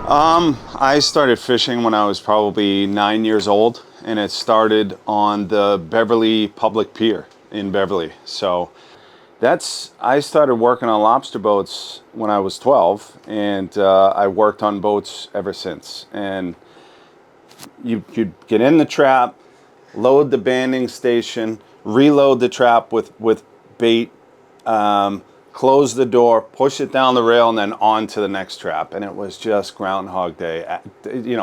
I started fishing when I was probably 9 years old, and it started on the Beverly Public Pier in Beverly. So I started working on lobster boats when I was 12, and I worked on boats ever since. And you'd get in the trap, load the banding station, reload the trap with bait, close the door, push it down the rail, and then on to the next trap. And it was just Groundhog Day,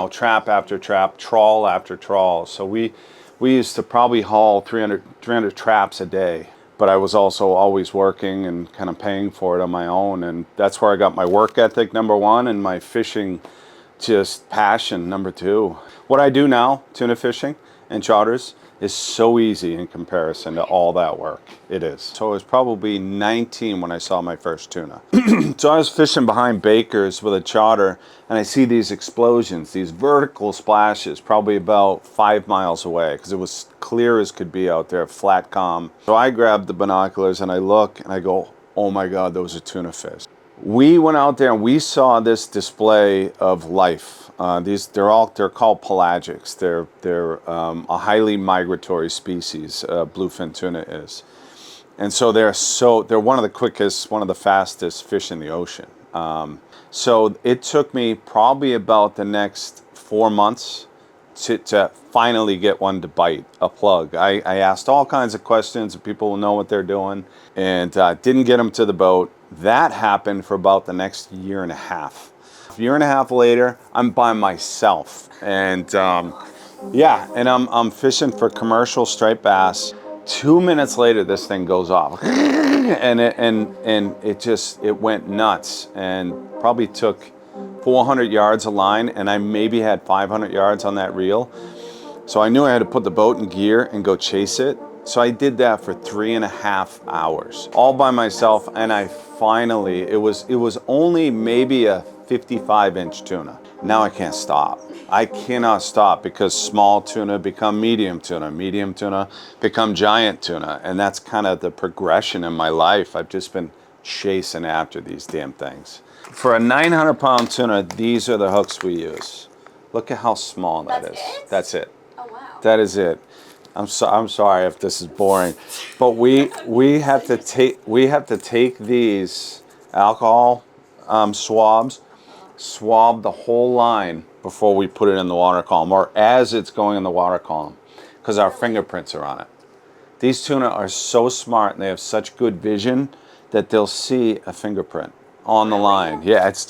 trap after trap, trawl after trawl. So we used to probably haul 300 traps a day. But I was also always working and kind of paying for it on my own. And that's where I got my work ethic, number one, and my fishing just passion, number two. What I do now, tuna fishing and charters, is so easy in comparison to all that work. It is. So I was probably 19 when I saw my first tuna. So I was fishing behind Baker's with a charter, and I see these explosions, these vertical splashes, probably about 5 miles away, because it was clear as could be out there, flat calm. So I grabbed the binoculars and I look and I go, oh my God, those are tuna fish. We went out there and we saw this display of life. They're called pelagics. They're a highly migratory species. Bluefin tuna is, and so they're one of the quickest, one of the fastest fish in the ocean. So it took me probably about the next 4 months to finally get one to bite a plug. I asked all kinds of questions. People will know what they're doing, and didn't get them to the boat. That happened for about the next year and a half. A year and a half later, I'm by myself, and I'm fishing for commercial striped bass. 2 minutes later, this thing goes off, and it went nuts, and probably took 400 yards of line, and I maybe had 500 yards on that reel. So I knew I had to put the boat in gear and go chase it. So I did that for 3.5 hours, all by myself, and I finally, it was only maybe a 55-inch tuna. Now I can't stop. I cannot stop, because small tuna become medium tuna become giant tuna, and that's kind of the progression in my life. I've just been chasing after these damn things. For a 900-pound tuna, these are the hooks we use. Look at how small that is. That's it. Oh wow. That is it. I'm sorry if this is boring, but we have to take these alcohol swabs, swab the whole line before we put it in the water column, or as it's going in the water column, because our fingerprints are on it. These tuna are so smart, and they have such good vision that they'll see a fingerprint on the line. Yeah, it's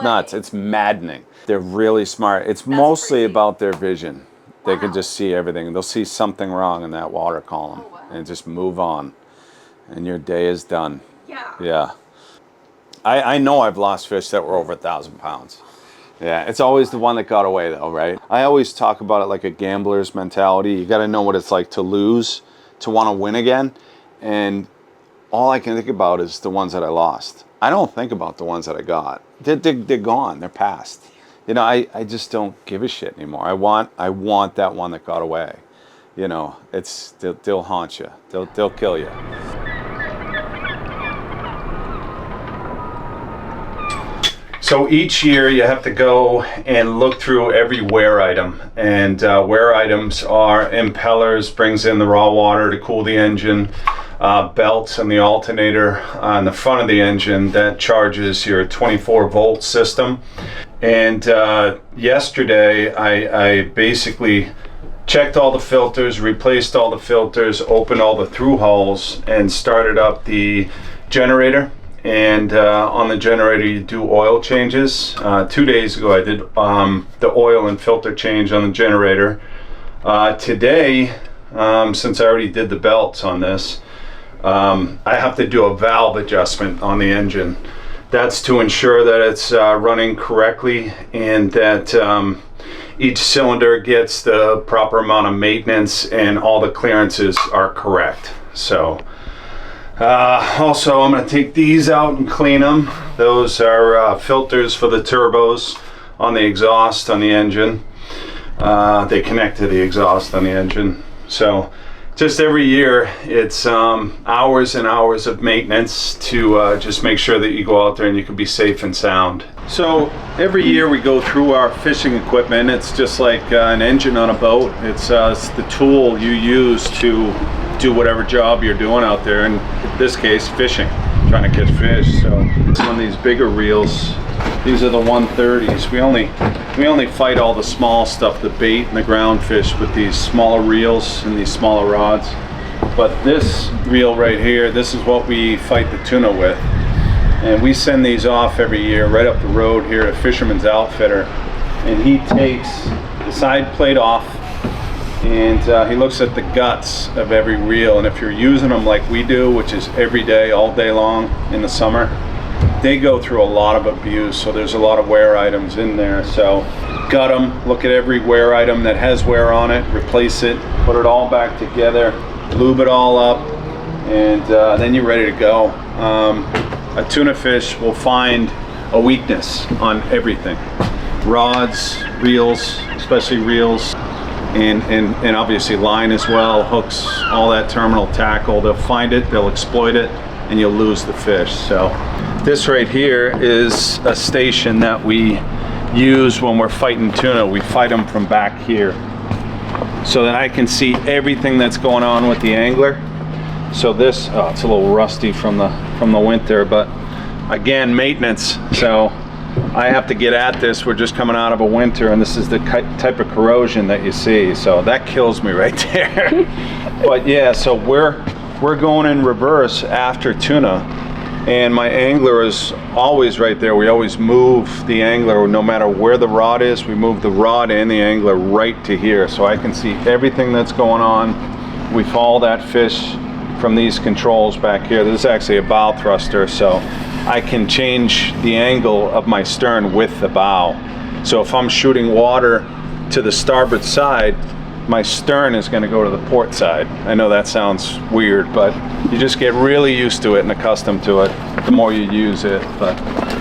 nuts. It's maddening. They're really smart. It's mostly crazy about their vision. They can just see everything. They'll see something wrong in that water column, and just move on, and your day is done. Yeah. I know I've lost fish that were over 1,000 pounds. Yeah, it's always the one that got away, though, right? I always talk about it like a gambler's mentality. You got to know what it's like to lose, to want to win again, and all I can think about is the ones that I lost. I don't think about the ones that I got. They're gone. They're past. I just don't give a shit anymore. I want that one that got away. They'll haunt you. They'll kill you. So each year you have to go and look through every wear item, and wear items are impellers, brings in the raw water to cool the engine, belts and the alternator on the front of the engine that charges your 24-volt system. And yesterday I basically checked all the filters, replaced all the filters, opened all the through holes, and started up the generator. And on the generator you do oil changes. 2 days ago I did the oil and filter change on the generator. Today, since I already did the belts on this, I have to do a valve adjustment on the engine. That's to ensure that it's running correctly, and that each cylinder gets the proper amount of maintenance and all the clearances are correct. So also I'm going to take these out and clean them. Those are filters for the turbos on the exhaust on the engine. They connect to the exhaust on the engine. So Just every year, it's hours and hours of maintenance to just make sure that you go out there and you can be safe and sound. So every year we go through our fishing equipment. It's just like an engine on a boat. It's the tool you use to do whatever job you're doing out there. And in this case, fishing, trying to catch fish. So some of these bigger reels, these are the 130s. We only fight all the small stuff, the bait and the ground fish, with these smaller reels and these smaller rods. But this reel right here, this is what we fight the tuna with. And we send these off every year right up the road here to Fisherman's Outfitter. And he takes the side plate off and he looks at the guts of every reel. And if you're using them like we do, which is every day, all day long in the summer, they go through a lot of abuse, so there's a lot of wear items in there. So gut them, look at every wear item that has wear on it, replace it, put it all back together, lube it all up, and then you're ready to go. A tuna fish will find a weakness on everything. Rods, reels, especially reels, and obviously line as well, hooks, all that terminal tackle. They'll find it, they'll exploit it, and you'll lose the fish. So this right here is a station that we use when we're fighting tuna. We fight them from back here so that I can see everything that's going on with the angler. So this, oh, it's a little rusty from the winter, but again, maintenance. So I have to get at this. We're just coming out of a winter, and this is the type of corrosion that you see. So that kills me right there. But yeah, so we're going in reverse after tuna. And my angler is always right there. We always move the angler, no matter where the rod is, we move the rod and the angler right to here. So I can see everything that's going on. We follow that fish from these controls back here. This is actually a bow thruster, so I can change the angle of my stern with the bow. So if I'm shooting water to the starboard side, my stern is going to go to the port side. I know that sounds weird, but you just get really used to it and accustomed to it the more you use it. But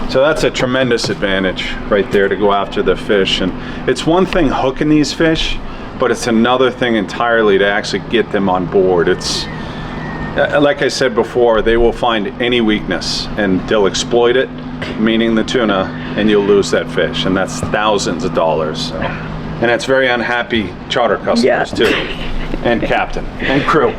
so that's a tremendous advantage right there to go after the fish. And it's one thing hooking these fish, but it's another thing entirely to actually get them on board. It's like I said before, they will find any weakness and they'll exploit it, meaning the tuna, and you'll lose that fish, and that's thousands of dollars. So. And that's very unhappy charter customers too, and captain, and crew.